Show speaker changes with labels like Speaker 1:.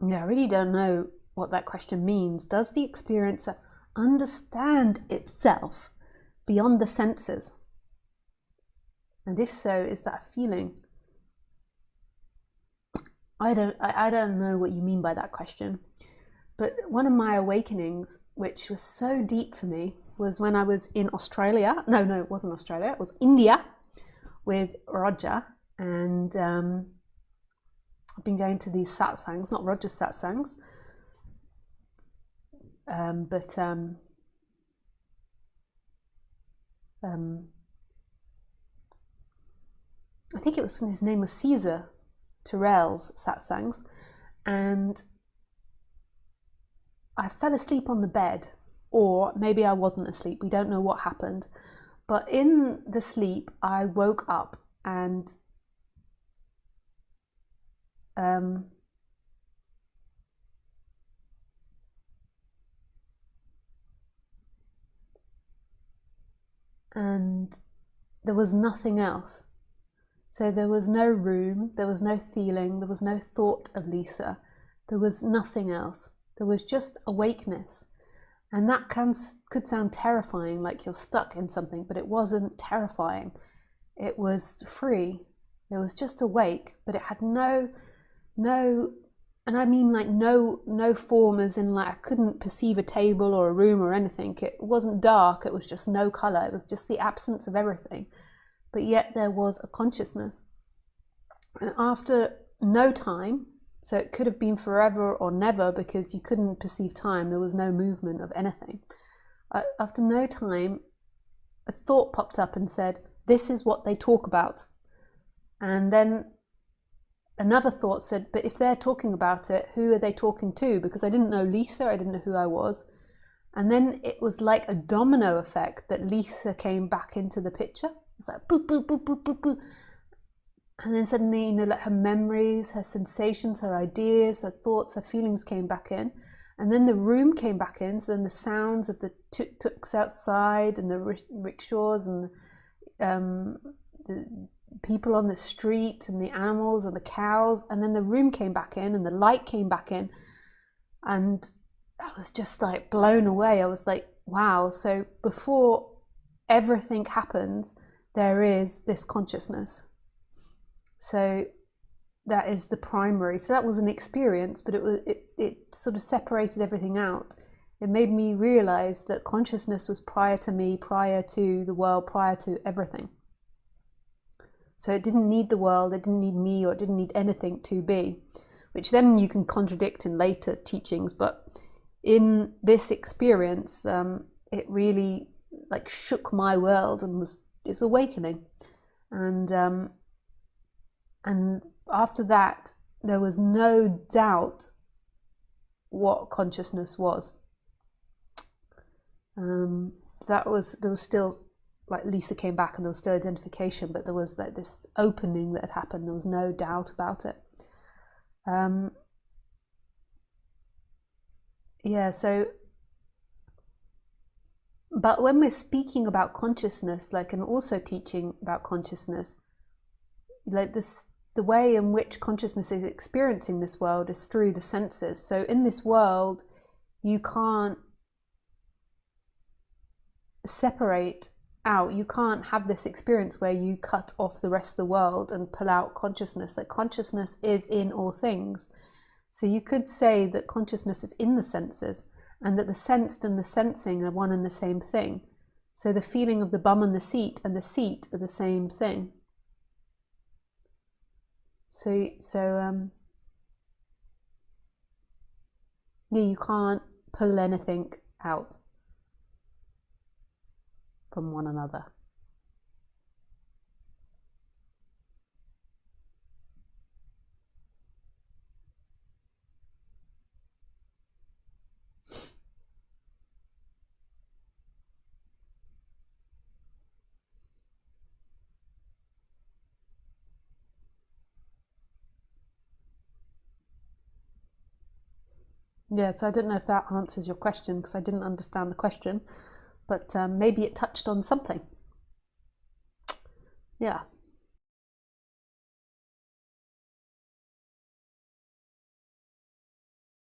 Speaker 1: Yeah, I really don't know what that question means. Does the experiencer understand itself beyond the senses? And if so, is that a feeling? I don't know what you mean by that question. But one of my awakenings, which was so deep for me, was when I was in Australia. No, it wasn't Australia. It was India with Roger. And I've been going to these satsangs, not Roger's satsangs, but I think it was, his name was Caesar Terrell's satsangs, and I fell asleep on the bed, or maybe I wasn't asleep, we don't know what happened, but in the sleep I woke up and there was nothing else. So there was no room, there was no feeling, there was no thought of Lisa, there was nothing else. There was just awakeness. And that could sound terrifying, like you're stuck in something, but it wasn't terrifying. It was free. It was just awake, but it had no, and I mean like no form, as in like I couldn't perceive a table or a room or anything. It wasn't dark, it was just no color. It was just the absence of everything. But yet there was a consciousness. And after no time, so it could have been forever or never because you couldn't perceive time, there was no movement of anything. After no time, a thought popped up and said, this is what they talk about. And then another thought said, but if they're talking about it, who are they talking to? Because I didn't know Lisa, I didn't know who I was. And then it was like a domino effect that Lisa came back into the picture. It's like boop, boop, boop, boop, boop, boop. And then suddenly, like her memories, her sensations, her ideas, her thoughts, her feelings came back in. And then the room came back in. So then the sounds of the tuk-tuks outside and the rickshaws and the people on the street and the animals and the cows. And then the room came back in and the light came back in. And I was just like blown away. I was like, wow. So before everything happens, there is this consciousness. So that is the primary. So that was an experience, but it sort of separated everything out. It made me realize that consciousness was prior to me, prior to the world, prior to everything. So it didn't need the world, it didn't need me, or it didn't need anything to be, which then you can contradict in later teachings. But in this experience, it really like shook my world and was this awakening. And after that, there was no doubt what consciousness was. There was still, like Lisa came back and there was still identification, but there was like this opening that had happened. There was no doubt about it. Yeah, so, but when we're speaking about consciousness, like, and also teaching about consciousness, like this, the way in which consciousness is experiencing this world is through the senses. So in this world, you can't separate out. You can't have this experience where you cut off the rest of the world and pull out consciousness. Like consciousness is in all things. So you could say that consciousness is in the senses, and that the sensed and the sensing are one and the same thing. So the feeling of the bum and the seat are the same thing. So yeah, you can't pull anything out from one another. Yeah, so I don't know if that answers your question, because I didn't understand the question, but maybe it touched on something. Yeah.